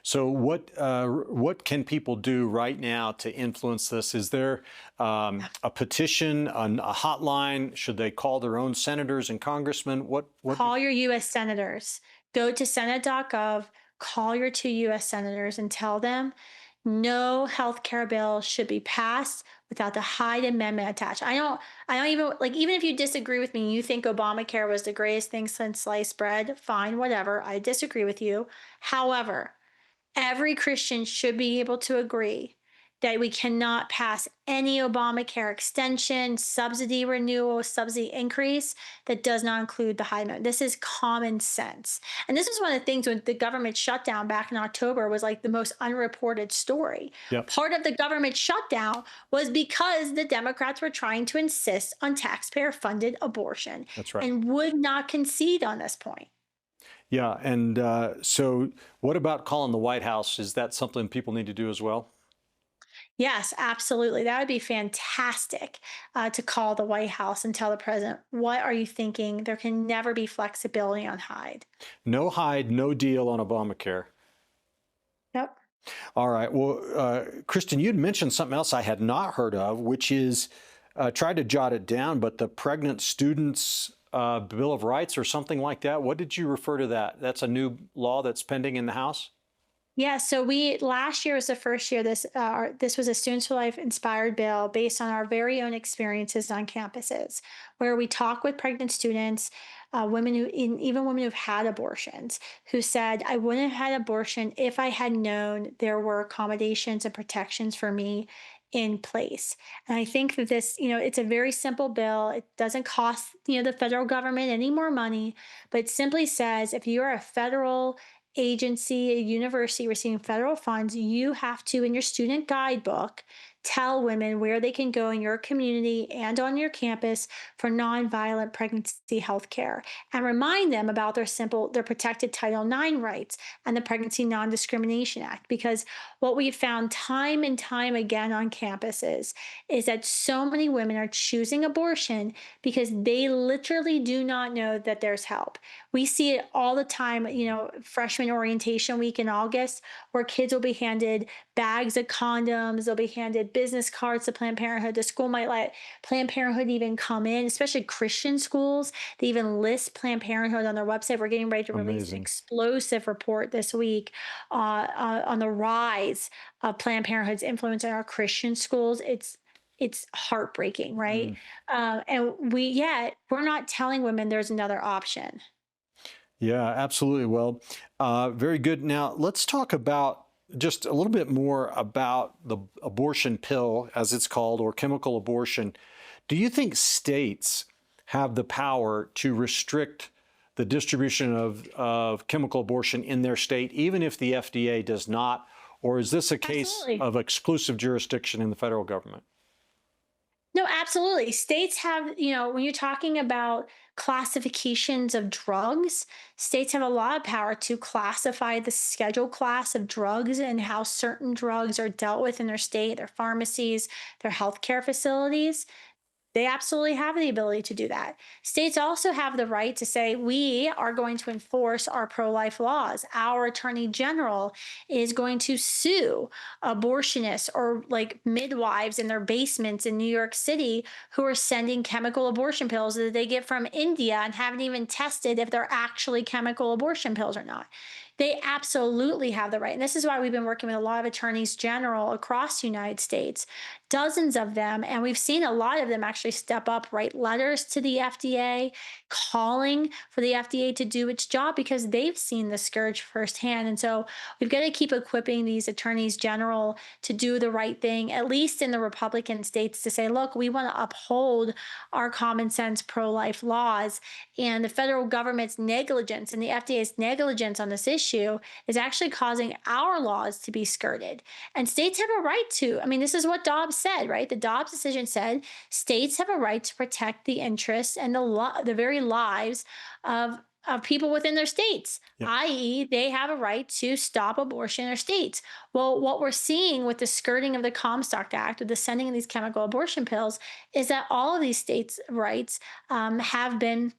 So what can people do right now to influence this? Is there a petition, a hotline? Should they call their own senators and congressmen? What? Call your U.S. senators. Go to senate.gov. Call your 2 U.S. senators and tell them no health care bill should be passed without the Hyde Amendment attached. I don't even, even if you disagree with me, you think Obamacare was the greatest thing since sliced bread, fine, whatever. I disagree with you. However, every Christian should be able to agree that we cannot pass any Obamacare extension, subsidy renewal, subsidy increase that does not include the Hyde Amendment. This is common sense. And this is one of the things when the government shutdown back in October was the most unreported story. Yep. Part of the government shutdown was because the Democrats were trying to insist on taxpayer-funded abortion. That's right. And would not concede on this point. Yeah, and so what about calling the White House? Is that something people need to do as well? Yes, absolutely. That would be fantastic to call the White House and tell the president, what are you thinking? There can never be flexibility on Hyde. No Hyde, no deal on Obamacare. All right. Well, Kristen, you'd mentioned something else I had not heard of, which is tried to jot it down, but the Pregnant Students Bill of Rights or something like that. What did you refer to that? That's a new law that's pending in the House? Yeah, so we last year was the first year this was a Students for Life inspired bill based on our very own experiences on campuses, where we talk with pregnant students, women even women who've had abortions, who said, "I wouldn't have had abortion if I had known there were accommodations and protections for me in place." And I think that this, it's a very simple bill. It doesn't cost the federal government any more money, but it simply says if you are a federal agency, a university receiving federal funds, you have to, in your student guidebook, tell women where they can go in your community and on your campus for nonviolent pregnancy health care and remind them about their protected Title IX rights and the Pregnancy Non-Discrimination Act. Because what we've found time and time again on campuses is that so many women are choosing abortion because they literally do not know that there's help. We see it all the time, freshman orientation week in August, where kids will be handed bags of condoms, they'll be handed business cards to Planned Parenthood. The school might let Planned Parenthood even come in, especially Christian schools. They even list Planned Parenthood on their website. We're getting ready to release an Amazing. explosive report this week on the rise of Planned Parenthood's influence in our Christian schools. It's heartbreaking, right? Mm. And we're not telling women there's another option. Yeah, absolutely. Well, very good. Now, let's talk about just a little bit more about the abortion pill, as it's called, or chemical abortion. Do you think states have the power to restrict the distribution of chemical abortion in their state, even if the FDA does not? Or is this a case Absolutely. of exclusive jurisdiction in the federal government? No, absolutely. States have, when you're talking about classifications of drugs, states have a lot of power to classify the schedule class of drugs and how certain drugs are dealt with in their state, their pharmacies, their healthcare facilities. They absolutely have the ability to do that. States also have the right to say, we are going to enforce our pro life laws. Our attorney general is going to sue abortionists or like midwives in their basements in New York City who are sending chemical abortion pills that they get from India and haven't even tested if they're actually chemical abortion pills or not. They absolutely have the right. And this is why we've been working with a lot of attorneys general across the United States, dozens of them. And we've seen a lot of them actually step up, write letters to the FDA, calling for the FDA to do its job because they've seen the scourge firsthand. And so we've got to keep equipping these attorneys general to do the right thing, at least in the Republican states, to say, look, we want to uphold our common sense pro life laws. And the federal government's negligence and the FDA's negligence on this issue is actually causing our laws to be skirted. And states have a right to, I mean, this is what Dobbs said, right? The Dobbs decision said states have a right to protect the interests and the very lives of people within their states, Yeah. i.e., they have a right to stop abortion in their states. Well, what we're seeing with the skirting of the Comstock Act, with the sending of these chemical abortion pills, is that all of these states' rights have been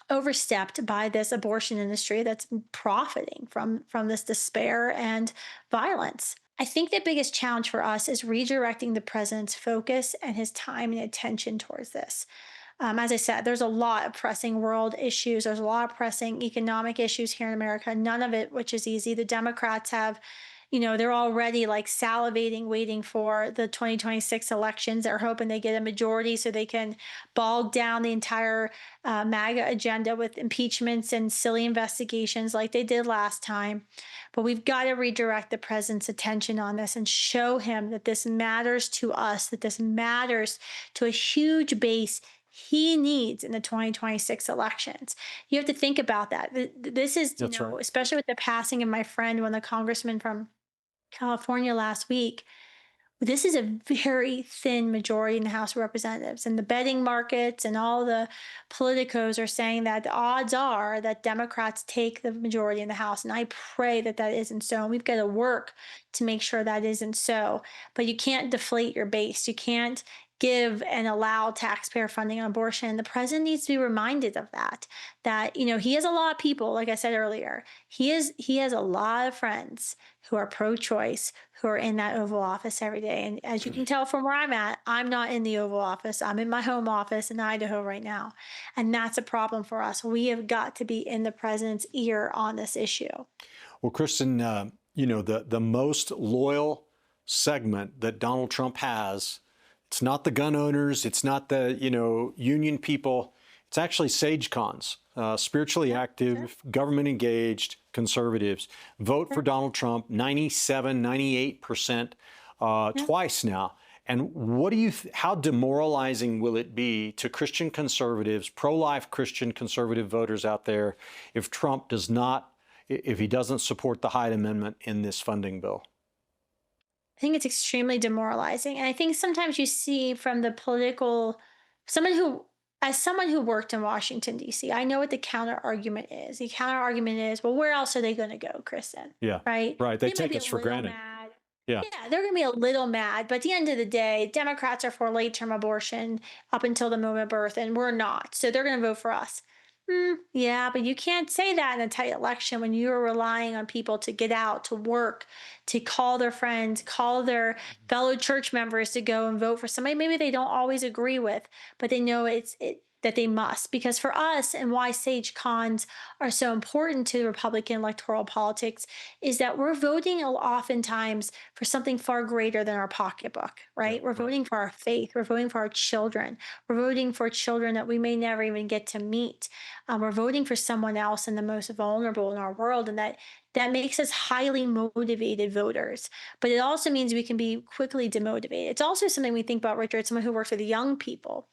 overstepped by this abortion industry that's profiting from this despair and violence. I think the biggest challenge for us is redirecting the president's focus and his time and attention towards this. As I said, there's a lot of pressing world issues. There's a lot of pressing economic issues here in America, none of it which is easy. The Democrats have, they're already like salivating, waiting for the 2026 elections. They're hoping they get a majority so they can bog down the entire MAGA agenda with impeachments and silly investigations like they did last time. But we've got to redirect the president's attention on this and show him that this matters to us, that this matters to a huge base he needs in the 2026 elections. You have to think about that. This is, That's right. especially with the passing of my friend, one of the congressmen from California last week, this is a very thin majority in the House of Representatives. And the betting markets and all the politicos are saying that the odds are that Democrats take the majority in the House. And I pray that that isn't so. And we've got to work to make sure that isn't so. But you can't deflate your base. You can't give and allow taxpayer funding on abortion. The president needs to be reminded of that, he has a lot of people, like I said earlier, he has a lot of friends who are pro-choice, who are in that Oval Office every day. And as you can tell from where I'm at, I'm not in the Oval Office. I'm in my home office in Idaho right now. And that's a problem for us. We have got to be in the president's ear on this issue. Well, Kristan, the most loyal segment that Donald Trump has, it's not the gun owners, it's not the, union people, it's actually SageCons, spiritually active, government engaged conservatives. Vote for Donald Trump, 97, 98% twice now. And how demoralizing will it be to Christian conservatives, pro-life Christian conservative voters out there if Trump if he doesn't support the Hyde Amendment in this funding bill? I think it's extremely demoralizing. And I think sometimes you see from the as someone who worked in Washington, D.C., I know what the counter argument is. The counter argument is, well, where else are they going to go, Kristan? Yeah. Right? Right. They might take be us a for little granted. mad. Yeah. Yeah, they're going to be a little mad. But at the end of the day, Democrats are for late-term abortion up until the moment of birth, and we're not. So they're going to vote for us. Yeah, but you can't say that in a tight election when you're relying on people to get out, to work, to call their friends, call their fellow church members to go and vote for somebody maybe they don't always agree with, but they know that they must. Because for us, and why Sage Cons are so important to Republican electoral politics, is that we're voting oftentimes for something far greater than our pocketbook, right? We're voting for our faith. We're voting for our children. We're voting for children that we may never even get to meet. We're voting for someone else and the most vulnerable in our world, and that makes us highly motivated voters. But it also means we can be quickly demotivated. It's also something we think about, Richard, someone who works with young people,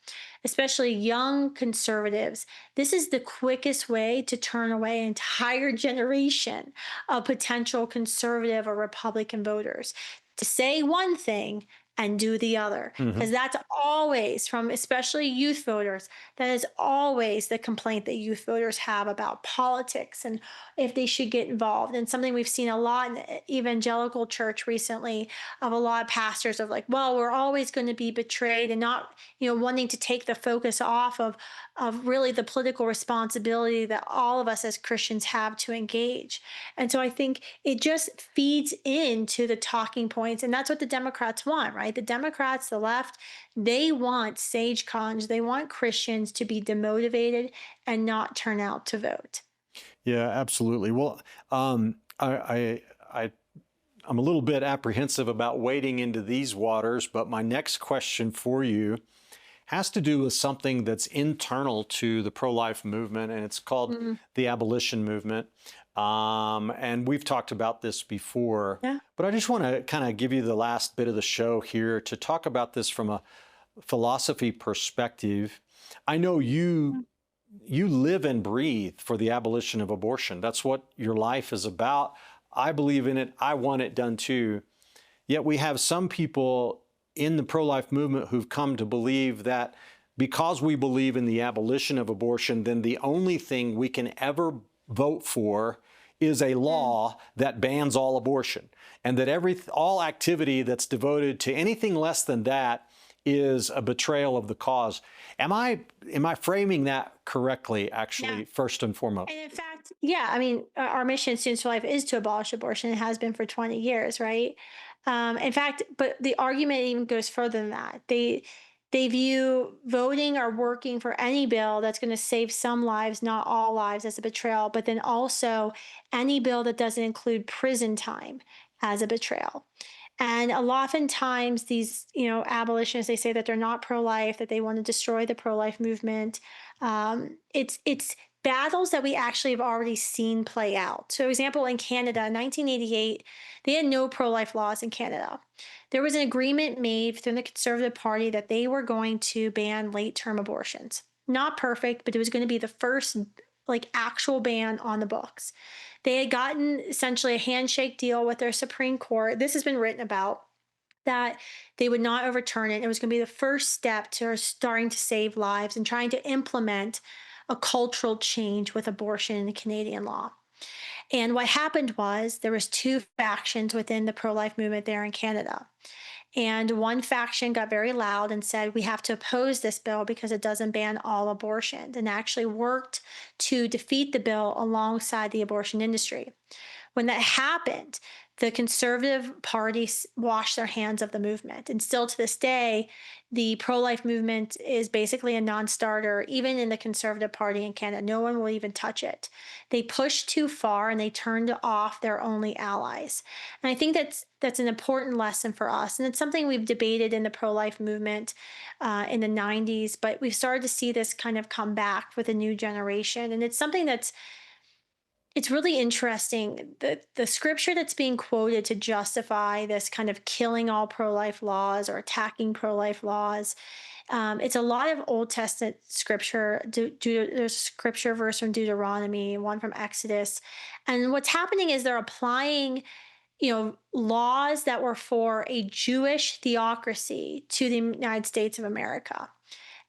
especially young conservatives. This is the quickest way to turn away an entire generation of potential conservative or Republican voters, to say one thing and do the other. Because that's always, from especially youth voters, that is always the complaint that youth voters have about politics and if they should get involved. And something we've seen a lot in the evangelical church recently, of a lot of pastors of like, well, we're always going to be betrayed, and not, wanting to take the focus off of really the political responsibility that all of us as Christians have to engage. And so I think it just feeds into the talking points. And that's what the Democrats want, right? The Democrats, the left, they want sage cons. They want Christians to be demotivated and not turn out to vote. Yeah, absolutely. Well, I'm a little bit apprehensive about wading into these waters, but my next question for you has to do with something that's internal to the pro-life movement, and it's called the abolition movement. And we've talked about this before, but I just want to kind of give you the last bit of the show here to talk about this from a philosophy perspective. I know you live and breathe for the abolition of abortion. That's what your life is about. I believe in it. I want it done too. Yet we have some people in the pro-life movement who've come to believe that because we believe in the abolition of abortion, then the only thing we can ever vote for is a law that bans all abortion, and that all activity that's devoted to anything less than that is a betrayal of the cause. Am I framing that correctly, actually, first and foremost? And in fact, I mean, our mission at Students for Life is to abolish abortion. It has been for 20 years, right? In fact, but the argument even goes further than that. They view voting or working for any bill that's going to save some lives, not all lives, as a betrayal, but then also any bill that doesn't include prison time as a betrayal. And oftentimes these, abolitionists, they say that they're not pro-life, that they want to destroy the pro-life movement. It's battles that we actually have already seen play out. So, for example, in Canada, in 1988, they had no pro-life laws in Canada. There was an agreement made within the Conservative Party that they were going to ban late-term abortions. Not perfect, but it was going to be the first actual ban on the books. They had gotten essentially a handshake deal with their Supreme Court. This has been written about, that they would not overturn it. It was going to be the first step to starting to save lives and trying to implement a cultural change with abortion in Canadian law. And what happened was there was two factions within the pro-life movement there in Canada. And one faction got very loud and said, we have to oppose this bill because it doesn't ban all abortions, and actually worked to defeat the bill alongside the abortion industry. When that happened, the Conservative Party washed their hands of the movement. And still to this day, the pro life movement is basically a non starter, even in the Conservative Party in Canada. No one will even touch it. They pushed too far and they turned off their only allies. And I think that's an important lesson for us. And it's something we've debated in the pro life movement in the 90s, but we've started to see this kind of come back with a new generation. And it's something it's really interesting. The scripture that's being quoted to justify this kind of killing all pro-life laws or attacking pro-life laws, it's a lot of Old Testament scripture. There's a scripture verse from Deuteronomy, one from Exodus. And what's happening is they're applying, laws that were for a Jewish theocracy to the United States of America.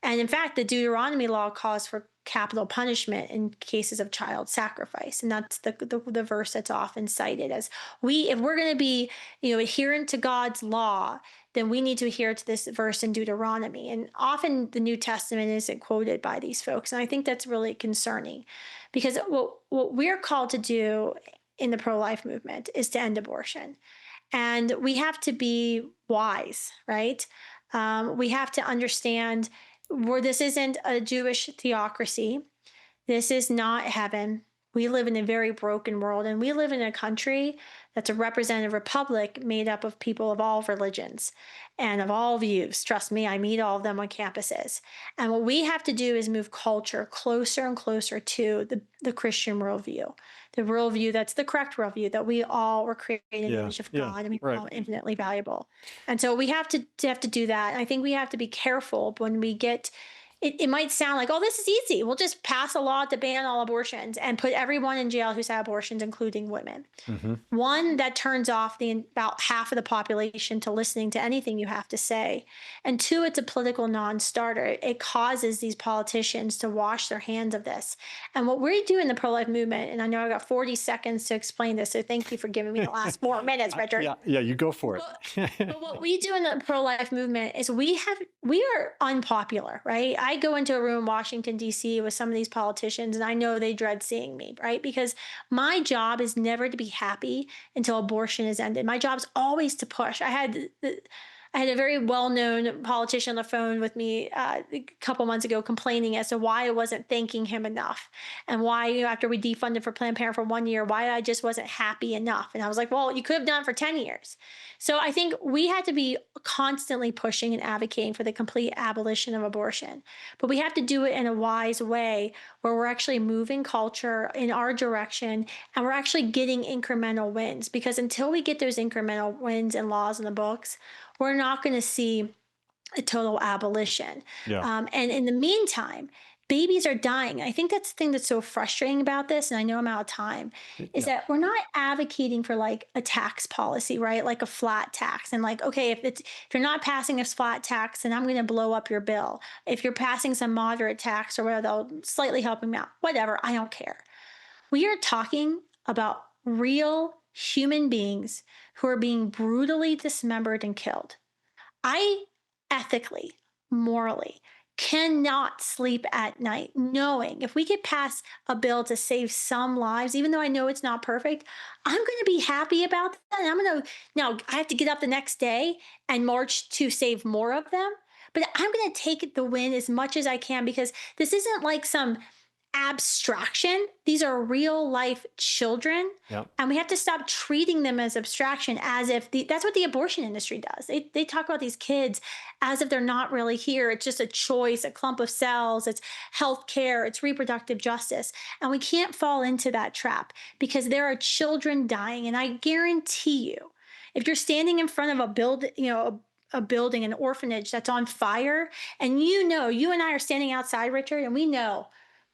And in fact, the Deuteronomy law calls for capital punishment in cases of child sacrifice. And that's the verse that's often cited as if we're going to be, adherent to God's law, then we need to adhere to this verse in Deuteronomy. And often the New Testament isn't quoted by these folks. And I think that's really concerning, because what we're called to do in the pro-life movement is to end abortion. And we have to be wise, right? We have to understand where this isn't a Jewish theocracy. This is not heaven. We live in a very broken world, and we live in a country that's a representative republic made up of people of all religions and of all views. Trust me, I meet all of them on campuses. And what we have to do is move culture closer and closer to the Christian worldview, the worldview that's the correct worldview, that we all were created in the image of God, and we're all infinitely valuable. And so we have to do that. And I think we have to be careful when we get. It might sound like, oh, this is easy. We'll just pass a law to ban all abortions and put everyone in jail who's had abortions, including women. Mm-hmm. One, that turns off about half of the population to listening to anything you have to say. And two, it's a political non-starter. It causes these politicians to wash their hands of this. And what we do in the pro-life movement, and I know I got 40 seconds to explain this, so thank you for giving me the last 4 minutes, Richard. Yeah, you go for it. But what we do in the pro-life movement is we are unpopular, right? I go into a room in Washington, D.C. with some of these politicians, and I know they dread seeing me, right? Because my job is never to be happy until abortion is ended. My job is always to push. I had a very well-known politician on the phone with me a couple months ago complaining as to why I wasn't thanking him enough, and why, after we defunded for Planned Parenthood for 1 year, why I just wasn't happy enough. And I was like, well, you could have done it for 10 years. So I think we had to be constantly pushing and advocating for the complete abolition of abortion. But we have to do it in a wise way where we're actually moving culture in our direction, and we're actually getting incremental wins. Because until we get those incremental wins and laws in the books, we're not going to see a total abolition. Yeah. And in the meantime, babies are dying. I think that's the thing that's so frustrating about this, and I know I'm out of time, is that we're not advocating for like a tax policy, right? Like a flat tax. And like, okay, if you're not passing a flat tax, then I'm going to blow up your bill. If you're passing some moderate tax or whatever, they'll slightly help them out. Whatever, I don't care. We are talking about real human beings who are being brutally dismembered and killed. I ethically, morally, cannot sleep at night knowing if we could pass a bill to save some lives, even though I know it's not perfect, I'm going to be happy about that. And now I have to get up the next day and march to save more of them. But I'm going to take the win as much as I can, because this isn't like some abstraction. These are real life children. Yep. And we have to stop treating them as abstraction, as if that's what the abortion industry does. They talk about these kids as if they're not really here. It's just a choice, a clump of cells. It's health care. It's reproductive justice. And we can't fall into that trap, because there are children dying. And I guarantee you, if you're standing in front of a building, an orphanage that's on fire, and you and I are standing outside, Richard, and we know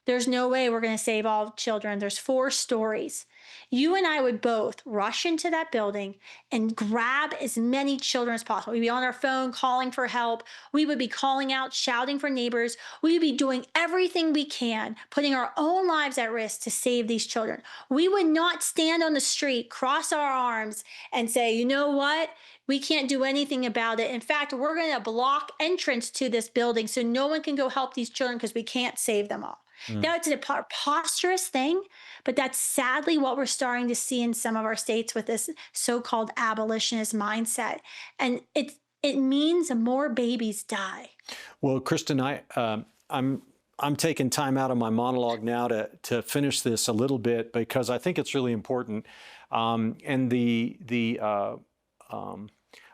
there's no way we're going to save all children. There's 4 stories. You and I would both rush into that building and grab as many children as possible. We'd be on our phone calling for help. We would be calling out, shouting for neighbors. We would be doing everything we can, putting our own lives at risk to save these children. We would not stand on the street, cross our arms, and say, you know what? We can't do anything about it. In fact, we're going to block entrance to this building so no one can go help these children because we can't save them all. Mm. Now, it's a preposterous thing, but that's sadly what we're starting to see in some of our states with this so-called abolitionist mindset. And it means more babies die. Well, Kristan, I'm taking time out of my monologue now to finish this a little bit because I think it's really important.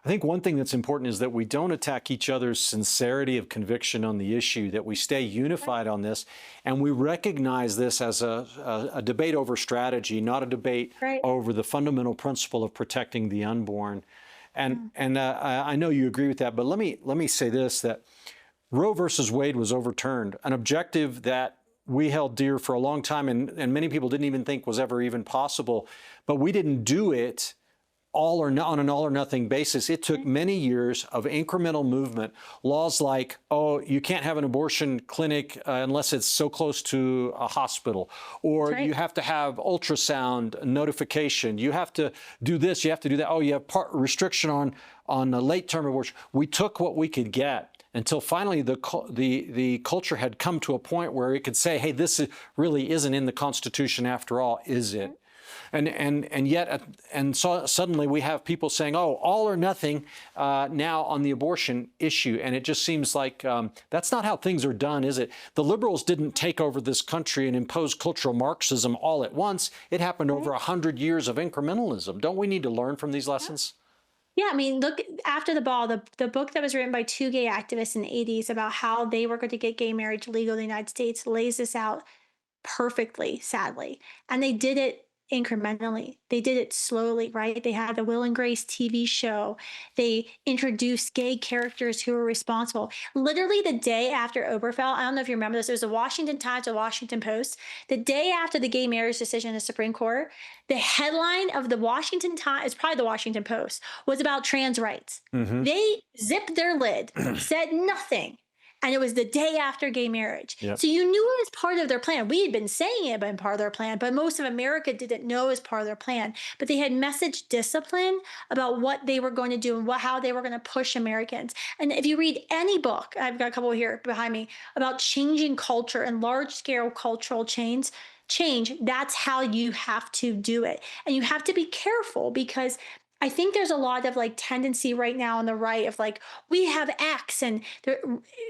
I think one thing that's important is that we don't attack each other's sincerity of conviction on the issue, that we stay unified on this, and we recognize this as a debate over strategy, not a debate over the fundamental principle of protecting the unborn. And I know you agree with that, but let me say this, that Roe versus Wade was overturned, an objective that we held dear for a long time and many people didn't even think was ever even possible, but we didn't do it on an all or nothing basis. It took many years of incremental movement. Laws like, oh, you can't have an abortion clinic unless it's so close to a hospital, or you have to have ultrasound notification. You have to do this, you have to do that. Oh, you have restriction on a late-term abortion. We took what we could get until finally the culture had come to a point where it could say, hey, this really isn't in the Constitution after all, is it? And yet so suddenly we have people saying, oh, all or nothing now on the abortion issue. And it just seems like that's not how things are done, is it? The liberals didn't take over this country and impose cultural Marxism all at once. It happened over 100 years of incrementalism. Don't we need to learn from these lessons? Yeah, I mean, look, After the Ball, the book that was written by two gay activists in the 80s about how they were going to get gay marriage legal in the United States lays this out perfectly, sadly. And they did it incrementally. They did it slowly, right? They had the Will and Grace TV show. They introduced gay characters who were responsible. Literally the day after Obergefell, I don't know if you remember this, it was the Washington Times, the Washington Post. The day after the gay marriage decision in the Supreme Court, the headline of the Washington Times, it's probably the Washington Post, was about trans rights. They zipped their lid, said nothing. And it was the day after gay marriage. Yep. So you knew it was part of their plan. We had been saying it had been part of their plan, but most of America didn't know it was part of their plan. But they had message discipline about what they were going to do and how they were going to push Americans. And if you read any book, I've got a couple here behind me, about changing culture and large-scale cultural change, that's how you have to do it. And you have to be careful because I think there's a lot of tendency right now on the right of we have X and there,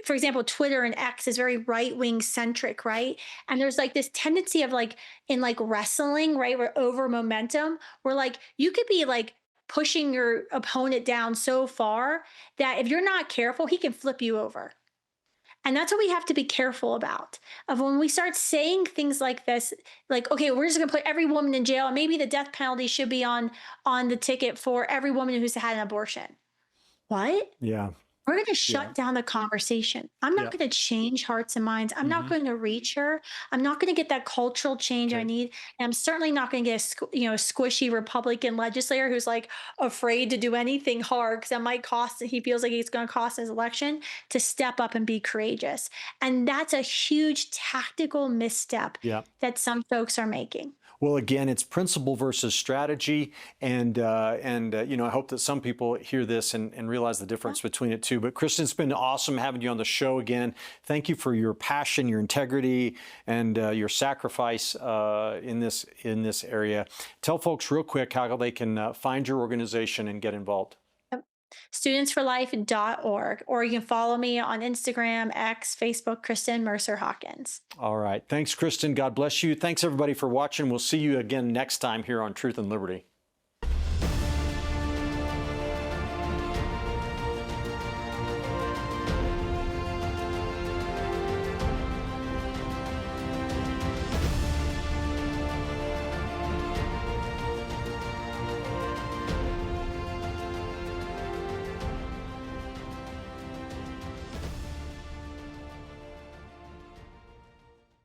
for example, Twitter and X is very right-wing centric, right? And there's this tendency of in wrestling, right? Where over momentum, where you could be pushing your opponent down so far that if you're not careful, he can flip you over. And that's what we have to be careful about. Of when we start saying things like this, okay, we're just going to put every woman in jail, and maybe the death penalty should be on the ticket for every woman who's had an abortion. What? Yeah. We're going to shut down the conversation. I'm not going to change hearts and minds. I'm not going to reach her. I'm not going to get that cultural change I need. And I'm certainly not going to get a squishy Republican legislator who's afraid to do anything hard because that might cost. He feels like it's going to cost his election to step up and be courageous. And that's a huge tactical misstep that some folks are making. Well, again, it's principle versus strategy, and I hope that some people hear this and realize the difference between it too. But Kristan, it's been awesome having you on the show again. Thank you for your passion, your integrity, and your sacrifice in this area. Tell folks real quick how they can find your organization and get involved. Studentsforlife.org, or you can follow me on Instagram, X, Facebook, Kristan Mercer Hawkins. All right. Thanks, Kristan. God bless you. Thanks, everybody, for watching. We'll see you again next time here on Truth and Liberty.